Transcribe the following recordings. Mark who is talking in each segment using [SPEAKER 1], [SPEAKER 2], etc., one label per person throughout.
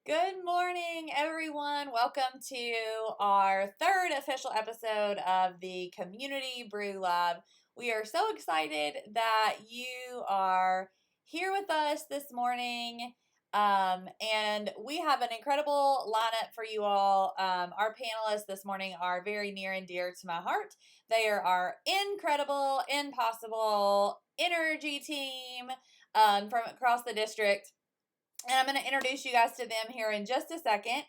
[SPEAKER 1] Good morning, everyone. Welcome to our third official episode of the Community Brew Lab. We are so excited that you are here with us this morning. And we have an incredible lineup for you all. Our panelists this morning are very near and dear to my heart. They are our incredible, impossible energy team from across the district. And I'm going to introduce you guys to them here in just a second.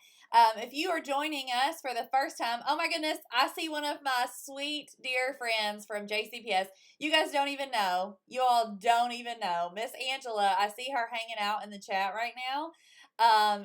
[SPEAKER 1] If you are joining us for the first time, oh my goodness, I see one of my sweet, dear friends from JCPS. You guys don't even know. You all don't even know. Miss Angela, I see her hanging out in the chat right now.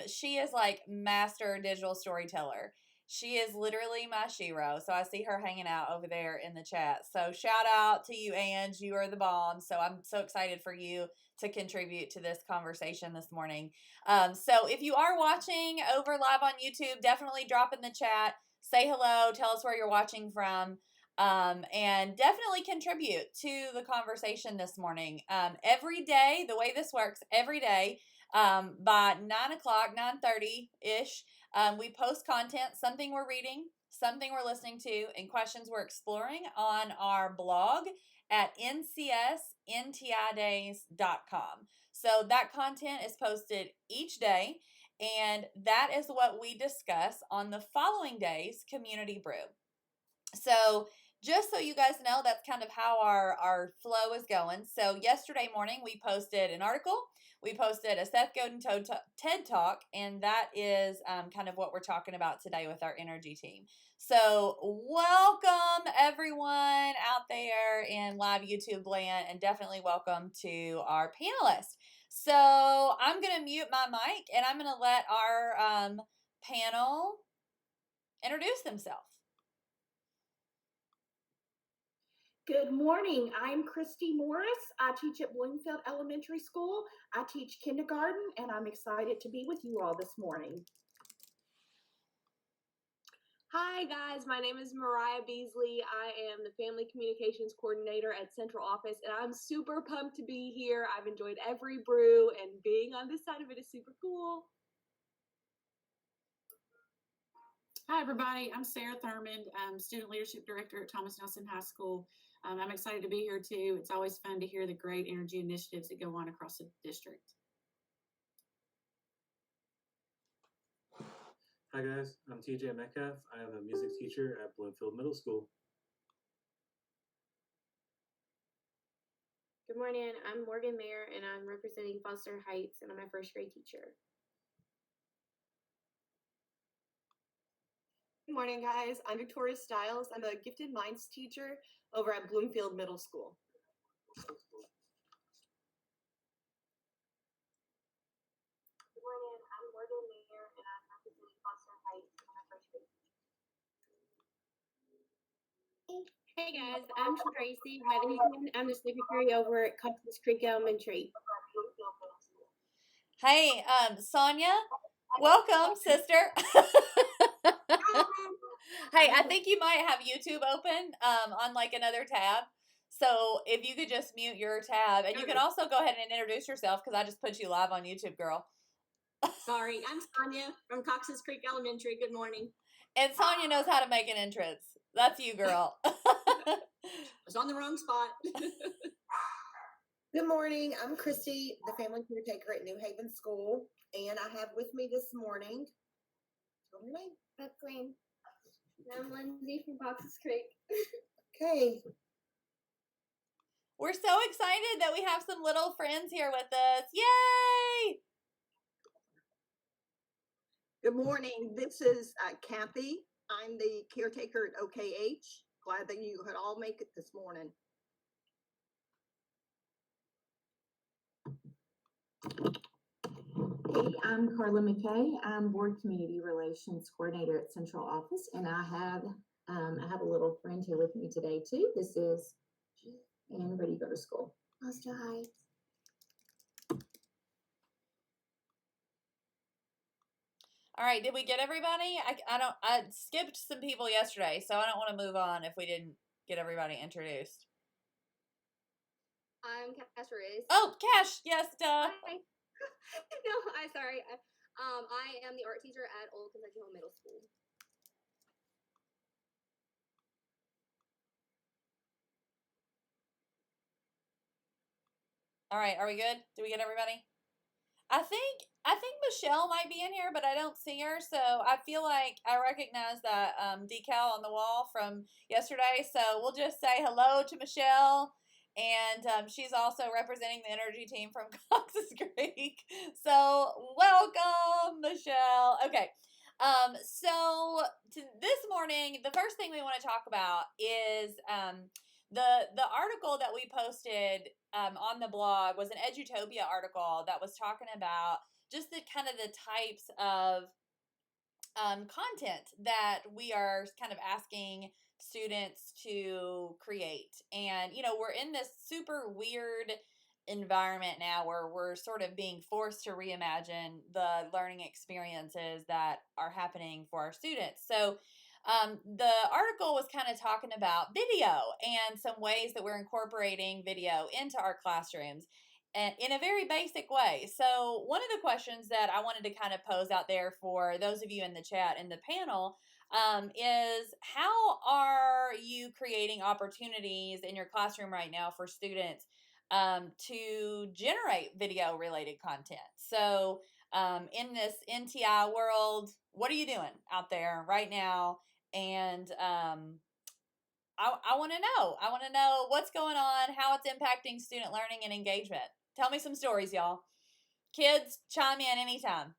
[SPEAKER 1] She is like master digital storyteller. She is literally my shero. So I see her hanging out over there in the chat. So shout out to you, Ange. You are the bomb. So I'm so excited for you to contribute to this conversation this morning. So if you are watching over live on YouTube, definitely drop in the chat, say hello, tell us where you're watching from, and definitely contribute to the conversation this morning. Every day, the way this works, every day, by 9 o'clock, 9:30-ish, we post content, something we're reading, something we're listening to, and questions we're exploring on our blog at ncsntidays.com. So that content is posted each day, and that is what we discuss on the following day's Community Brew. So just so you guys know, that's kind of how our flow is going. So yesterday morning, we posted an article. We posted a Seth Godin TED Talk, and that is kind of what we're talking about today with our energy team. So welcome, everyone out there in live YouTube land, and definitely welcome to our panelists. So I'm going to mute my mic, and I'm going to let our panel introduce themselves.
[SPEAKER 2] Good morning. I'm Christy Morris. I teach at Bloomfield Elementary School. I teach kindergarten, and I'm excited to be with you all this morning.
[SPEAKER 3] Hi guys, my name is Mariah Beasley. I am the Family Communications Coordinator at Central Office, and I'm super pumped to be here. I've enjoyed every brew, and being on this side of it is super cool.
[SPEAKER 4] Hi everybody, I'm Sarah Thurmond. I'm Student Leadership Director at Thomas Nelson High School. I'm excited to be here too. It's always fun to hear the great energy initiatives that go on across the district.
[SPEAKER 5] Hi guys, I'm TJ Metcalf. I am a music teacher at Bloomfield Middle School.
[SPEAKER 6] Good morning, I'm Morgan Mayer and I'm representing Foster Heights and I'm a first grade teacher.
[SPEAKER 7] Good morning guys, I'm Victoria Stiles. I'm a gifted minds teacher over at Bloomfield Middle School.
[SPEAKER 6] Good morning, I'm Morgan Mayer and I'm representing Foster Heights and I'm a first grade teacher. Hey guys, I'm Tracy Weddington. I'm the secretary over at Cox's Creek Elementary.
[SPEAKER 1] Hey, Sonia, welcome, sister. Hey, I think you might have YouTube open on like another tab. So if you could just mute your tab, and you can also go ahead and introduce yourself because I just put you live on YouTube, girl.
[SPEAKER 8] Sorry, I'm Sonia from Cox's Creek Elementary. Good morning.
[SPEAKER 1] And Sonia knows how to make an entrance. That's you, girl.
[SPEAKER 8] I was on the wrong spot.
[SPEAKER 9] Good morning. I'm Christy, the family caretaker at New Haven School, and I have with me this morning, tell me your name.
[SPEAKER 6] Brooklyn. I'm Lindsay from Fox's Creek.
[SPEAKER 9] Okay.
[SPEAKER 1] We're so excited that we have some little friends here with us. Yay!
[SPEAKER 10] Good morning. This is Kathy. I'm the caretaker at OKH. Glad that you could all make it this morning.
[SPEAKER 11] Hey, I'm Carla McKay. I'm Board Community Relations Coordinator at Central Office, and I have a little friend here with me today too. This is Anne, ready to go to school.
[SPEAKER 6] Foster Heights.
[SPEAKER 1] All right, did we get everybody? I skipped some people yesterday, so I don't want to move on if we didn't get everybody introduced.
[SPEAKER 6] I'm Cash Riz.
[SPEAKER 1] Oh, Cash, yes, duh.
[SPEAKER 6] Hi. No, I'm sorry.
[SPEAKER 12] I am the art teacher at Old Kentucky Home Middle School.
[SPEAKER 1] All right, are we good? Did we get everybody? I think Michelle might be in here, but I don't see her. So I feel like I recognize that decal on the wall from yesterday. So we'll just say hello to Michelle, and she's also representing the energy team from Cox's Creek. So welcome, Michelle. Okay. So this morning, the first thing we want to talk about is the article that we posted on the blog was an Edutopia article that was talking about just the kind of the types of content that we are kind of asking students to create. And, we're in this super weird environment now where we're sort of being forced to reimagine the learning experiences that are happening for our students. So, the article was kind of talking about video and some ways that we're incorporating video into our classrooms and in a very basic way. So one of the questions that I wanted to kind of pose out there for those of you in the chat and the panel is how are you creating opportunities in your classroom right now for students to generate video related content? So in this NTI world, what are you doing out there right now? And I want to know. I want to know what's going on, how it's impacting student learning and engagement. Tell me some stories, y'all. Kids, chime in anytime.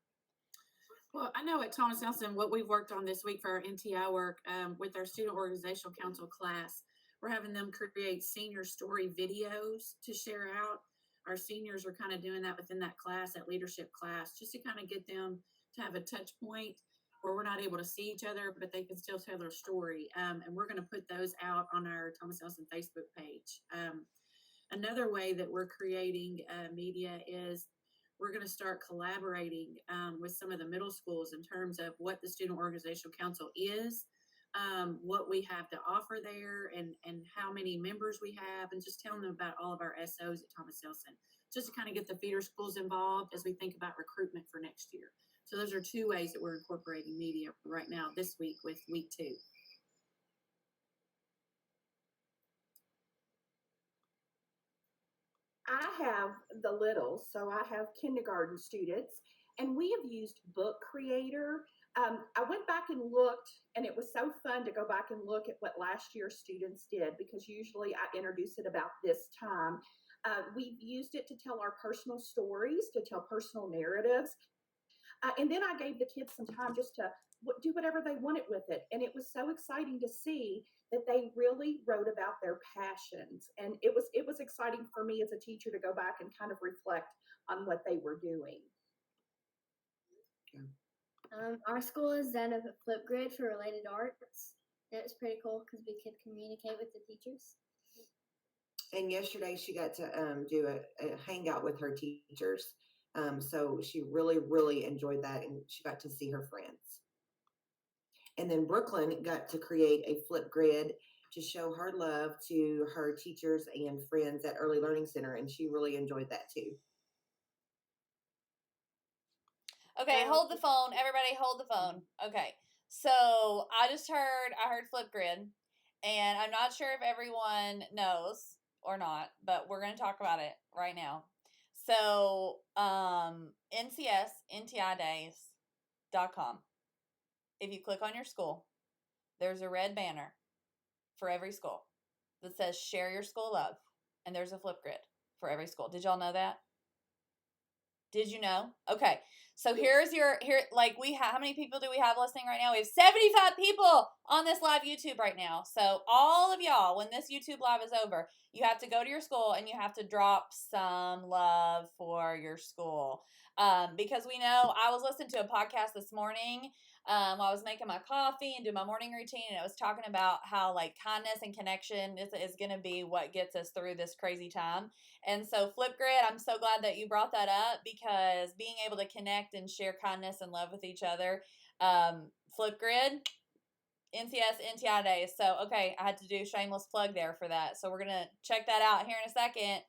[SPEAKER 4] Well, I know at Thomas Nelson, what we've worked on this week for our NTI work with our Student Organizational Council class, we're having them create senior story videos to share out. Our seniors are kind of doing that within that class, that leadership class, just to kind of get them to have a touch point where we're not able to see each other, but they can still tell their story. And we're going to put those out on our Thomas Nelson Facebook page. Another way that we're creating media is we're going to start collaborating with some of the middle schools in terms of what the Student Organizational Council is, what we have to offer there, and how many members we have, and just telling them about all of our SOs at Thomas Nelson, just to kind of get the feeder schools involved as we think about recruitment for next year. So those are two ways that we're incorporating media right now this week with week 2.
[SPEAKER 2] I have the littles, so I have kindergarten students, and we have used Book Creator. I went back and looked, and it was so fun to go back and look at what last year's students did, because usually I introduce it about this time. We've used it to tell our personal stories, to tell personal narratives. And then I gave the kids some time just to do whatever they wanted with it. And it was so exciting to see that they really wrote about their passions. And it was exciting for me as a teacher to go back and kind of reflect on what they were doing.
[SPEAKER 12] Our school has done a Flipgrid for related arts. It's pretty cool because we could communicate with the teachers.
[SPEAKER 9] And yesterday she got to do a hangout with her teachers. So she really, really enjoyed that, and she got to see her friends. And then Brooklyn got to create a Flipgrid to show her love to her teachers and friends at Early Learning Center, and she really enjoyed that too.
[SPEAKER 1] Okay, hold the phone. Everybody hold the phone. Okay. So I heard Flipgrid, and I'm not sure if everyone knows or not, but we're going to talk about it right now. So, NTIdays.com. If you click on your school, there's a red banner for every school that says share your school love. And there's a Flipgrid for every school. Did y'all know that? Did you know? Okay. So how many people do we have listening right now? We have 75 people on this live YouTube right now. So all of y'all, when this YouTube live is over, you have to go to your school and you have to drop some love for your school. Because we know I was listening to a podcast this morning while I was making my coffee and doing my morning routine, and it was talking about how kindness and connection is going to be what gets us through this crazy time. And so Flipgrid, I'm so glad that you brought that up, because being able to connect and share kindness and love with each other, Flipgrid, NTI Days. So, okay, I had to do a shameless plug there for that. So we're going to check that out here in a second.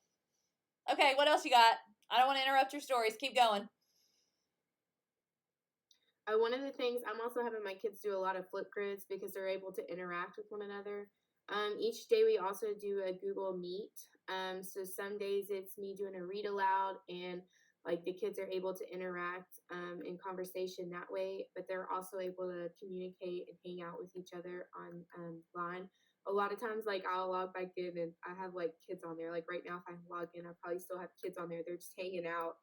[SPEAKER 1] Okay, what else you got? I don't want to interrupt your stories. Keep going.
[SPEAKER 3] One of the things I'm also having my kids do a lot of Flipgrids because they're able to interact with one another. Each day we also do a Google Meet. So some days it's me doing a read aloud and like the kids are able to interact in conversation that way, but they're also able to communicate and hang out with each other on line. A lot of times, like I'll log back in and I have like kids on there. Like right now, if I log in, I probably still have kids on there. They're just hanging out.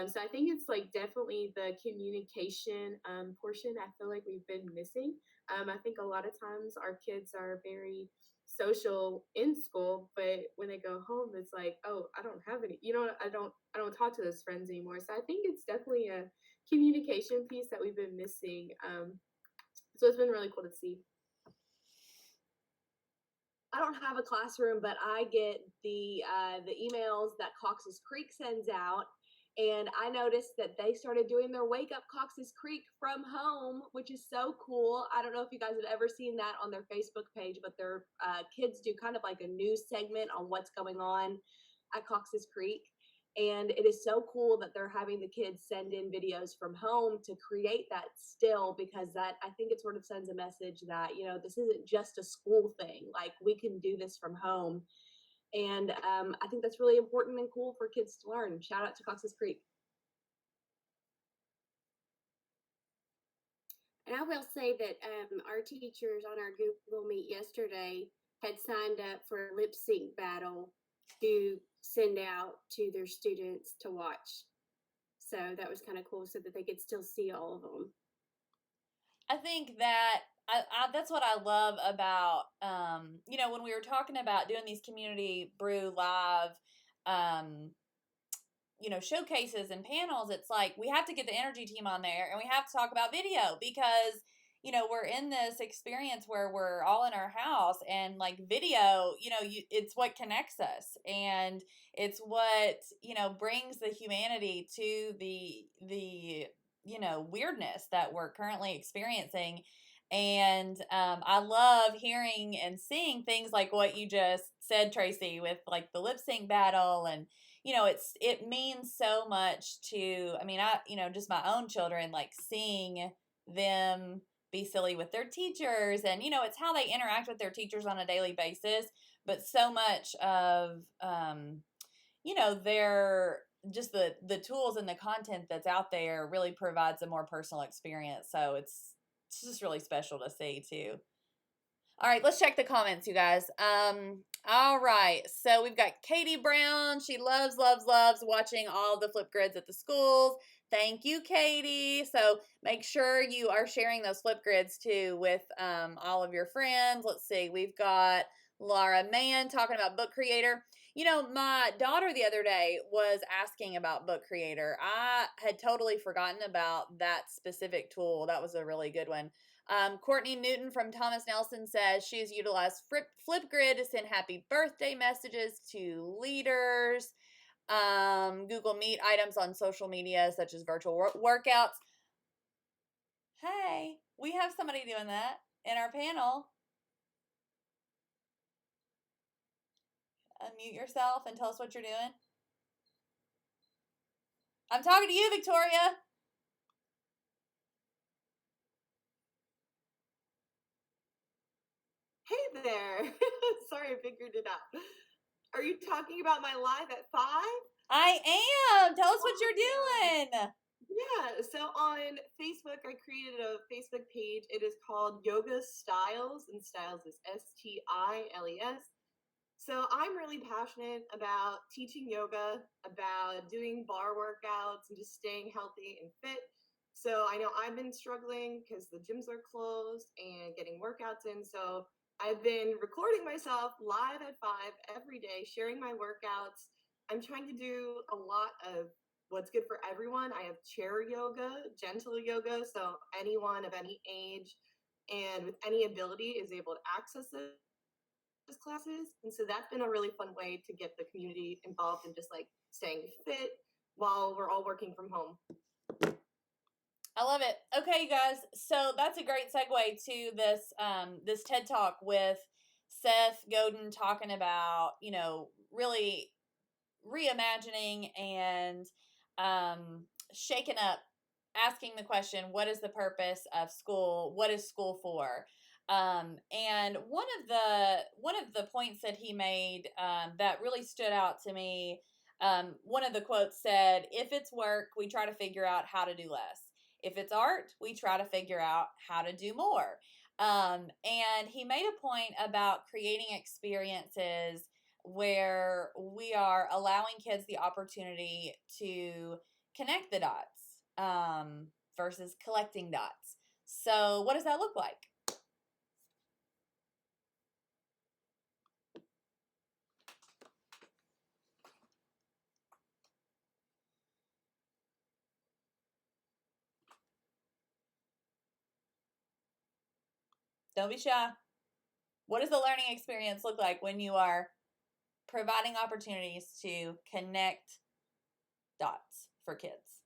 [SPEAKER 3] So I think it's like definitely the communication portion. I feel like we've been missing. I think a lot of times our kids are very social in school, but when they go home, it's like, oh, I don't have any. I don't talk to those friends anymore. So I think it's definitely a communication piece that we've been missing. So it's been really cool to see. I don't have a classroom, but I get the emails that Cox's Creek sends out, and I noticed that they started doing their Wake Up Cox's Creek from home, which is so cool. I don't know if you guys have ever seen that on their Facebook page, but their kids do kind of like a news segment on what's going on at Cox's Creek. And it is so cool that they're having the kids send in videos from home to create that still, because that, I think it sort of sends a message that, this isn't just a school thing. Like we can do this from home. And I think that's really important and cool for kids to learn. Shout out to Cox's Creek.
[SPEAKER 6] And I will say that our teachers on our Google Meet yesterday had signed up for a lip sync battle to send out to their students to watch. So that was kind of cool so that they could still see all of them.
[SPEAKER 1] I think that that's what I love about, when we were talking about doing these community brew live, showcases and panels, it's like we have to get the energy team on there and we have to talk about video because, we're in this experience where we're all in our house and like video, it's what connects us and it's what, brings the humanity to the weirdness that we're currently experiencing. And I love hearing and seeing things like what you just said, Tracy, with like the lip sync battle. And it means so much to, just my own children, like seeing them be silly with their teachers, and it's how they interact with their teachers on a daily basis, but so much of their just the tools and the content that's out there really provides a more personal experience. So it's just really special to see too. All right, let's check the comments, you guys. All right, so we've got Katie Brown. She loves watching all the Flipgrids at the schools. Thank you, Katie. So make sure you are sharing those Flipgrids too with all of your friends. Let's see, we've got Laura Mann talking about Book Creator. My daughter the other day was asking about Book Creator. I had totally forgotten about that specific tool. That was a really good one. Courtney Newton from Thomas Nelson says she has utilized Flipgrid to send happy birthday messages to leaders. Google Meet items on social media such as virtual workouts. Hey, we have somebody doing that in our panel. Unmute yourself and tell us what you're doing. I'm talking to you, Victoria.
[SPEAKER 7] Hey there. Sorry, I figured it out. Are you talking about my live at 5?
[SPEAKER 1] I am. Tell us what you're doing.
[SPEAKER 7] Yeah, so on Facebook, I created a Facebook page. It is called Yoga Styles, and Styles is Stiles. So I'm really passionate about teaching yoga, about doing bar workouts, and just staying healthy and fit. So I know I've been struggling because the gyms are closed and getting workouts in. So I've been recording myself live at 5 every day, sharing my workouts. I'm trying to do a lot of what's good for everyone. I have chair yoga, gentle yoga, so anyone of any age and with any ability is able to access those classes. And so that's been a really fun way to get the community involved in just like staying fit while we're all working from home.
[SPEAKER 1] I love it. Okay, you guys. So that's a great segue to this TED Talk with Seth Godin talking about, really reimagining and shaking up asking the question, what is the purpose of school? What is school for? And one of the points that he made that really stood out to me, one of the quotes said, "If it's work, we try to figure out how to do less. If it's art, we try to figure out how to do more." And he made a point about creating experiences where we are allowing kids the opportunity to connect the dots versus collecting dots. So, what does that look like? Don't be shy. What does the learning experience look like when you are providing opportunities to connect dots for kids?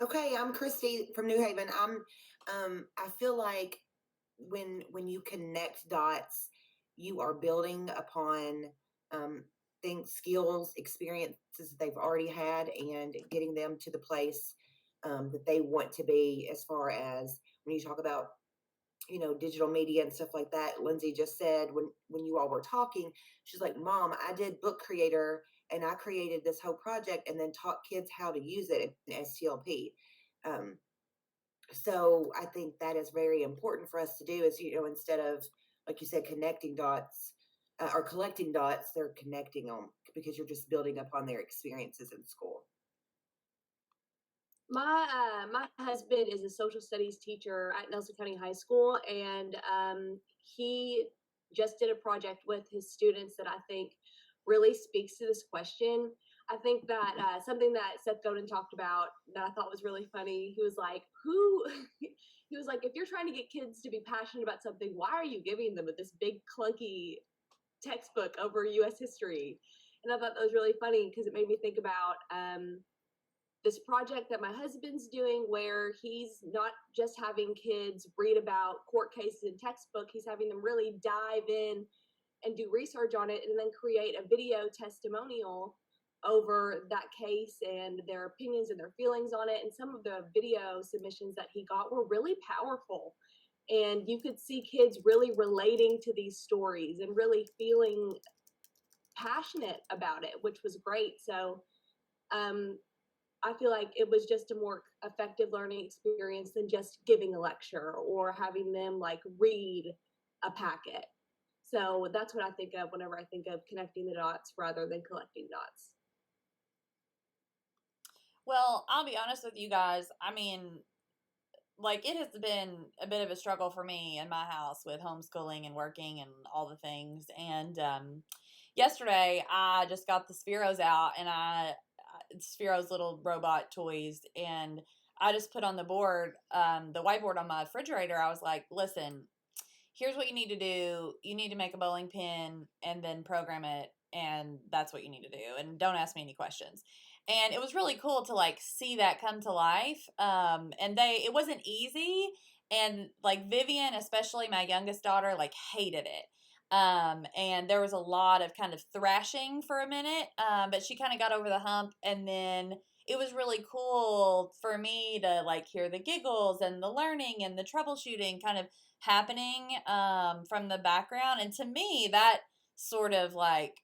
[SPEAKER 9] Okay, I'm Christy from New Haven. I feel like when you connect dots, you are building upon things, skills, experiences that they've already had, and getting them to the place that they want to be. As far as when you talk about digital media and stuff like that, Lindsay just said when you all were talking, she's like, "Mom, I did Book Creator and I created this whole project and then taught kids how to use it in STLP." So I think that is very important for us to do, is instead of, like you said, connecting dots or collecting dots, they're connecting them, because you're just building upon their experiences in school.
[SPEAKER 3] My husband is a social studies teacher at Nelson County High School, and he just did a project with his students that I think really speaks to this question. I think that something that Seth Godin talked about that I thought was really funny. He was like, "Who?" He was like, "If you're trying to get kids to be passionate about something, why are you giving them this big clunky textbook over U.S. history?" And I thought that was really funny because it made me think about this project that my husband's doing, where he's not just having kids read about court cases and textbook, he's having them really dive in and do research on it, and then create a video testimonial over that case and their opinions and their feelings on it. And some of the video submissions that he got were really powerful, and you could see kids really relating to these stories and really feeling passionate about it, which was great. So I feel like it was just a more effective learning experience than just giving a lecture or having them like read a packet. So that's what I think of whenever I think of connecting the dots rather than collecting dots.
[SPEAKER 1] Well, I'll be honest with you guys. I mean, like, it has been a bit of a struggle for me in my house with homeschooling and working and all the things. And yesterday, I just got the Spheros out, and Sphero's little robot toys, and I just put on the board, the whiteboard on my refrigerator. I was like, "Listen, here's what you need to do. You need to make a bowling pin and then program it, and that's what you need to do. And don't ask me any questions." And it was really cool to like see that come to life. And it wasn't easy. And like Vivian, especially my youngest daughter, like hated it. And there was a lot of kind of thrashing for a minute, but she kind of got over the hump, and then it was really cool for me to like hear the giggles and the learning and the troubleshooting kind of happening from the background. And to me, that sort of like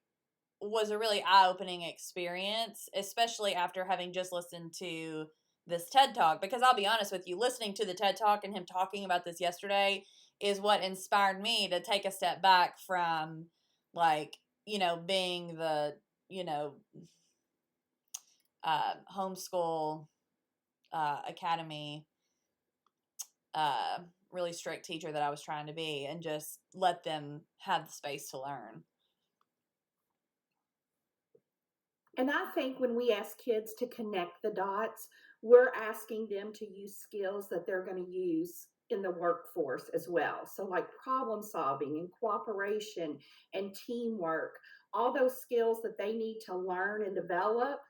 [SPEAKER 1] was a really eye-opening experience, especially after having just listened to this TED Talk. Because I'll be honest with you, listening to the TED Talk and him talking about this yesterday is what inspired me to take a step back from, like, being the, homeschool academy really strict teacher that I was trying to be, and just let them have the space to learn.
[SPEAKER 2] And I think when we ask kids to connect the dots, we're asking them to use skills that they're going to use in the workforce as well. So like problem solving and cooperation and teamwork, all those skills that they need to learn and develop,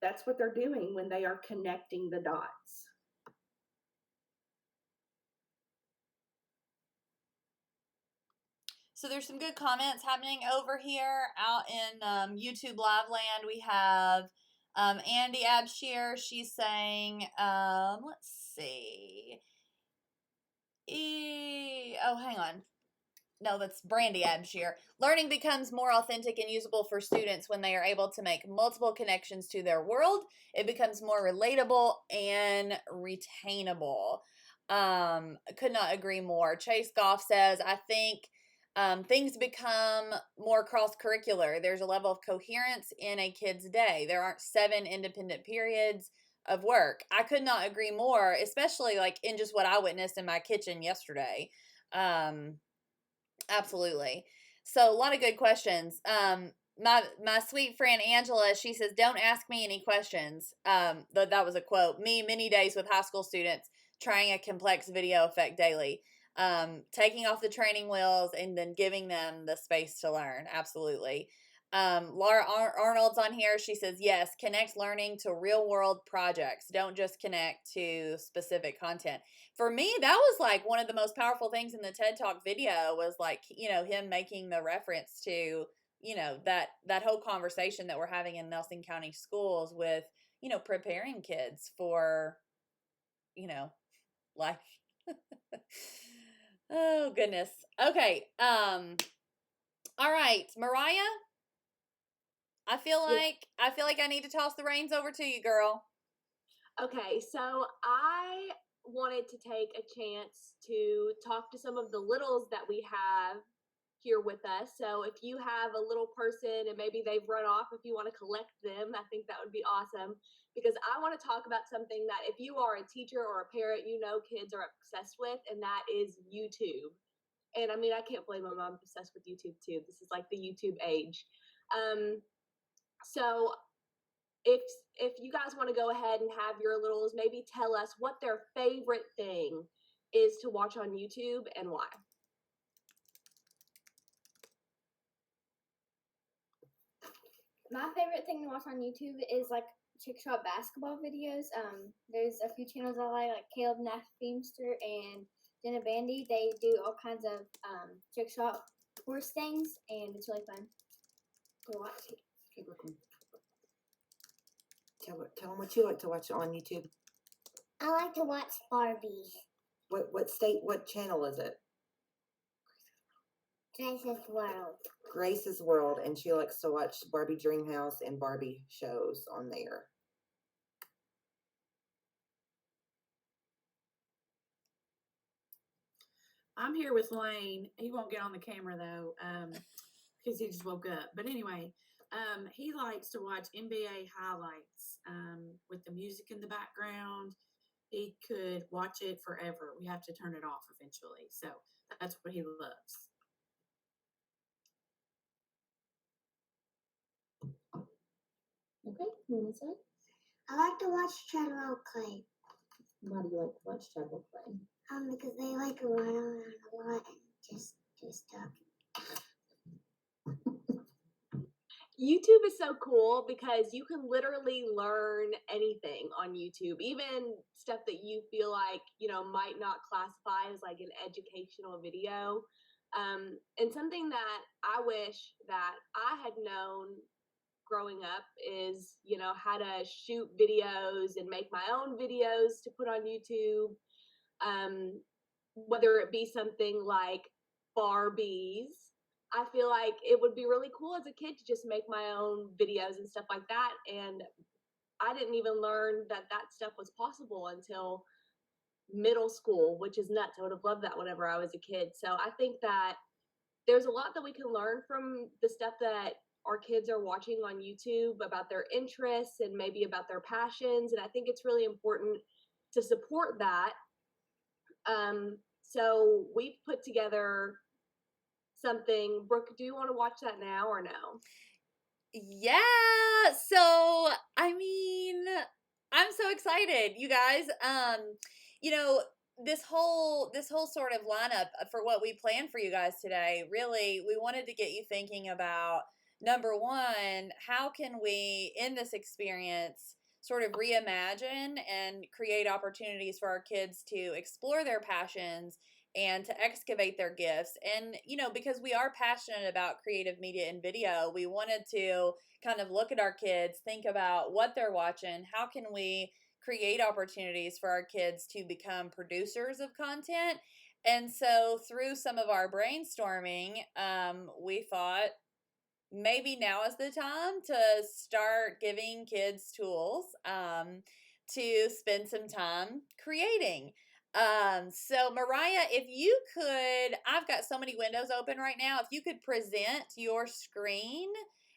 [SPEAKER 2] that's what they're doing when they are connecting the dots.
[SPEAKER 1] So there's some good comments happening over here out in YouTube Live Land. We have Andy Abshir. She's saying, let's see. Oh, hang on. No, that's Brandy Abshir. Learning becomes more authentic and usable for students when they are able to make multiple connections to their world. It becomes more relatable and retainable. Could not agree more. Chase Goff says, I think things become more cross-curricular. There's a level of coherence in a kid's day. There aren't 7 independent periods of work. I could not agree more, especially like in just what I witnessed in my kitchen yesterday. Absolutely. So a lot of good questions. My sweet friend Angela, she says, "Don't ask me any questions." That was a quote. Me, many days with high school students, trying a complex video effect daily, taking off the training wheels and then giving them the space to learn. Absolutely. Laura Arnold's on here. She says, yes, connect learning to real world projects. Don't just connect to specific content. For me, that was like one of the most powerful things in the TED Talk video was like, him making the reference to, that whole conversation that we're having in Nelson County schools with, preparing kids for, life. Oh, goodness. Okay. All right, Mariah, I feel like I need to toss the reins over to you, girl.
[SPEAKER 3] Okay, so I wanted to take a chance to talk to some of the littles that we have here with us. So if you have a little person and maybe they've run off, if you want to collect them, I think that would be awesome. Because I want to talk about something that if you are a teacher or a parent, kids are obsessed with, and that is YouTube. And I mean, I can't blame them. I'm obsessed with YouTube too. This is like the YouTube age. So if you guys want to go ahead and have your littles maybe tell us what their favorite thing is to watch on YouTube and why.
[SPEAKER 12] My favorite thing to watch on YouTube is like chick shot basketball videos. There's a few channels I like Caleb Nash Beamster and Jenna Bandy. They do all kinds of chick shot course things, and it's really fun to watch.
[SPEAKER 9] Tell them what you like to watch on YouTube.
[SPEAKER 12] I like to watch Barbie.
[SPEAKER 9] What channel is it?
[SPEAKER 12] Grace's World.
[SPEAKER 9] Grace's World, and she likes to watch Barbie Dreamhouse and Barbie shows on there.
[SPEAKER 4] I'm here with Lane. He won't get on the camera though, because he just woke up. But anyway, he likes to watch NBA highlights with the music in the background. He could watch it forever. We have to turn it off eventually. So that's what he loves.
[SPEAKER 11] Okay, you want to say?
[SPEAKER 12] I like to watch Treadwell Clay.
[SPEAKER 11] Why do you like to watch Treadwell Clay?
[SPEAKER 12] Because they like to run around a lot and just do stuff.
[SPEAKER 3] YouTube is so cool because you can literally learn anything on YouTube, even stuff that you feel like, might not classify as like an educational video. And something that I wish that I had known growing up is, how to shoot videos and make my own videos to put on YouTube. Whether it be something like Barbies, I feel like it would be really cool as a kid to just make my own videos and stuff like that. And I didn't even learn that stuff was possible until middle school, which is nuts. I would have loved that whenever I was a kid. So I think that there's a lot that we can learn from the stuff that our kids are watching on YouTube about their interests and maybe about their passions. And I think it's really important to support that. So we've put together something. Brooke, do you want to watch that now or no?
[SPEAKER 1] Yeah. So, I mean, I'm so excited, you guys. This whole sort of lineup for what we planned for you guys today, really, we wanted to get you thinking about, number one, how can we, in this experience, sort of reimagine and create opportunities for our kids to explore their passions and to excavate their gifts. And, because we are passionate about creative media and video, we wanted to kind of look at our kids, think about what they're watching, how can we create opportunities for our kids to become producers of content. And so through some of our brainstorming, we thought maybe now is the time to start giving kids tools to spend some time creating. So Mariah, if you could, I've got so many windows open right now. If you could present your screen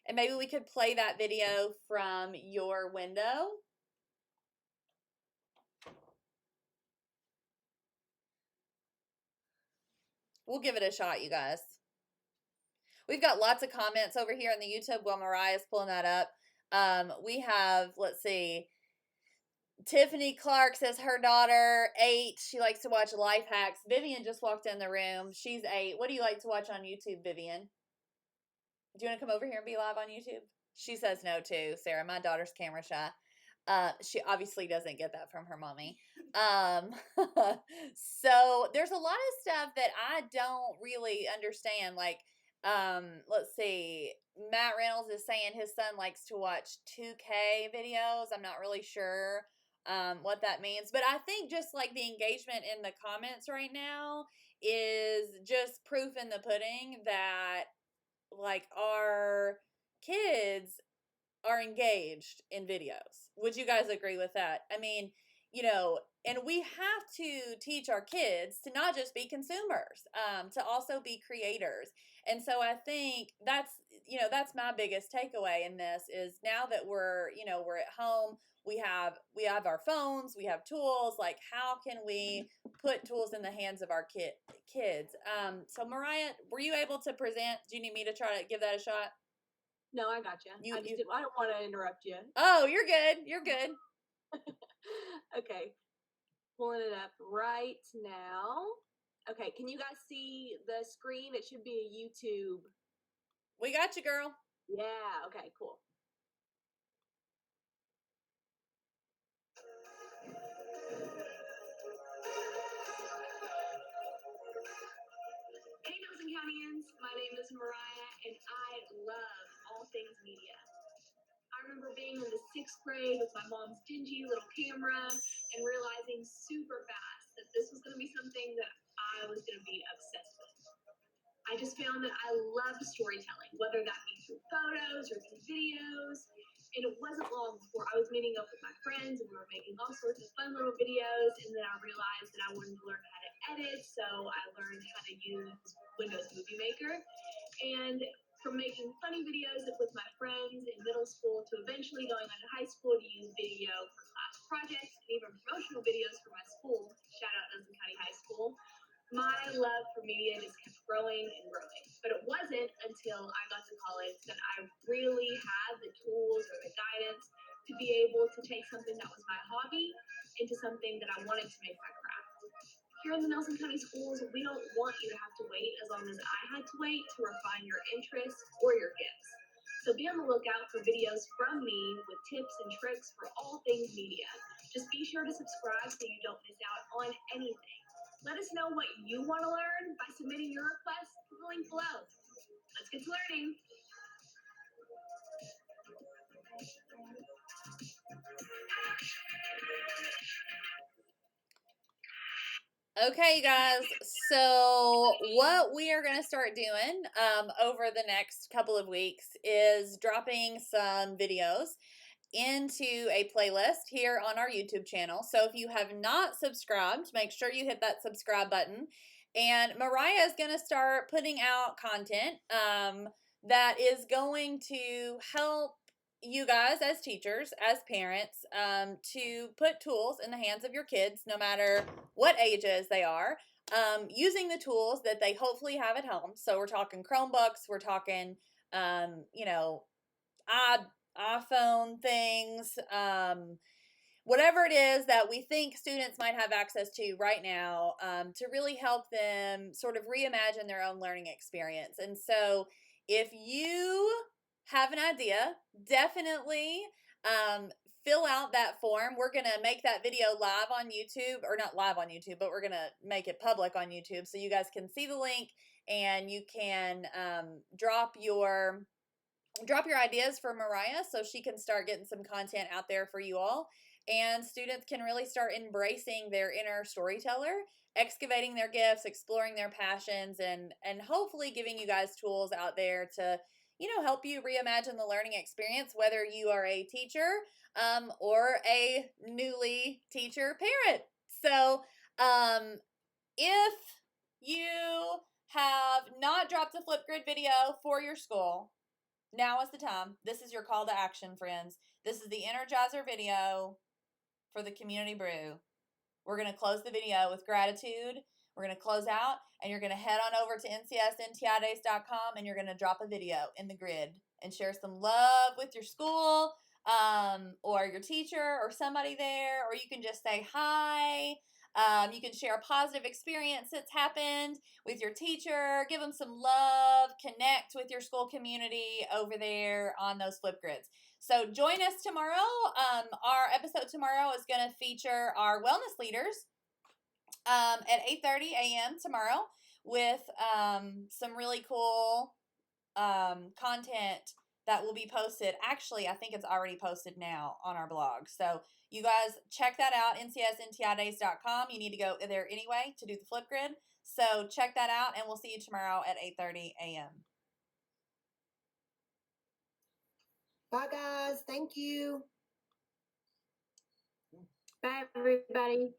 [SPEAKER 1] and maybe we could play that video from your window. We'll give it a shot, you guys. We've got lots of comments over here on the YouTube while Mariah's pulling that up. We have, let's see, Tiffany Clark says her daughter, 8, she likes to watch life hacks. Vivian just walked in the room. She's 8. What do you like to watch on YouTube, Vivian? Do you want to come over here and be live on YouTube? She says no too, Sarah. My daughter's camera shy. She obviously doesn't get that from her mommy. So there's a lot of stuff that I don't really understand. Like, let's see. Matt Reynolds is saying his son likes to watch 2K videos. I'm not really sure what that means, but I think just like the engagement in the comments right now is just proof in the pudding that like our kids are engaged in videos. Would you guys agree with that? I mean, and we have to teach our kids to not just be consumers, to also be creators. And so I think that's my biggest takeaway in this is now that we're at home, we have our phones, we have tools, like how can we put tools in the hands of our kids? So Mariah, were you able to present? Do you need me to try to give that a shot?
[SPEAKER 3] No, I got you. I don't want to interrupt you.
[SPEAKER 1] Oh, you're good. You're good.
[SPEAKER 3] Okay. Pulling it up right now. Okay, can you guys see the screen? It should be a YouTube.
[SPEAKER 1] We got you, girl.
[SPEAKER 3] Yeah, okay, cool. Hey, Nose and Countyans, my name is Mariah, and I love all things media. I remember being in the 6th grade with my mom's dingy little camera and realizing super fast that this was going to be something that I was going to be obsessed with. I just found that I loved storytelling, whether that be through photos or through videos. And it wasn't long before I was meeting up with my friends and we were making all sorts of fun little videos. And then I realized that I wanted to learn how to edit. So I learned how to use Windows Movie Maker. And from making funny videos with my friends in middle school to eventually going on to high school to use video for class projects and even promotional videos for my school, shout out Dawson County High School, my love for media just kept growing and growing. But it wasn't until I got to college that I really had the tools or the guidance to be able to take something that was my hobby into something that I wanted to make my craft. Here in the Nelson County schools, we don't want you to have to wait as long as I had to wait to refine your interests or your gifts. So be on the lookout for videos from me with tips and tricks for all things media. Just be sure to subscribe so you don't miss out on anything. Let us know what you want to learn by submitting your request to the link below. Let's get to learning.
[SPEAKER 1] Okay, guys, so what we are going to start doing over the next couple of weeks is dropping some videos into a playlist here on our YouTube channel. So if you have not subscribed, make sure you hit that subscribe button. And Mariah is going to start putting out content that is going to help you guys as teachers, as parents, to put tools in the hands of your kids, no matter what ages they are, using the tools that they hopefully have at home. So we're talking Chromebooks, we're talking, iPhone things, whatever it is that we think students might have access to right now, to really help them sort of reimagine their own learning experience. And so if you have an idea, definitely fill out that form. We're going to make that video live on YouTube, or not live on YouTube, but we're going to make it public on YouTube so you guys can see the link and you can drop your ideas for Mariah so she can start getting some content out there for you all. And students can really start embracing their inner storyteller, excavating their gifts, exploring their passions, and hopefully giving you guys tools out there to, help you reimagine the learning experience, whether you are a teacher or a newly teacher parent. So if you have not dropped a Flipgrid video for your school, now is the time. This is your call to action, friends. This is the Energizer video for the Community Brew. We're going to close the video with gratitude. We're going to close out, and you're going to head on over to ncsntidays.com, and you're going to drop a video in the grid and share some love with your school or your teacher or somebody there, or you can just say hi. You can share a positive experience that's happened with your teacher. Give them some love. Connect with your school community over there on those Flipgrids. So join us tomorrow. Our episode tomorrow is going to feature our wellness leaders at 8:30 a.m. tomorrow with some really cool content that will be posted. Actually, I think it's already posted now on our blog. So you guys check that out, ncsntidays.com. You need to go there anyway to do the Flipgrid. So check that out, and we'll see you tomorrow at 8:30 a.m.
[SPEAKER 9] Bye, guys. Thank you.
[SPEAKER 6] Bye, everybody.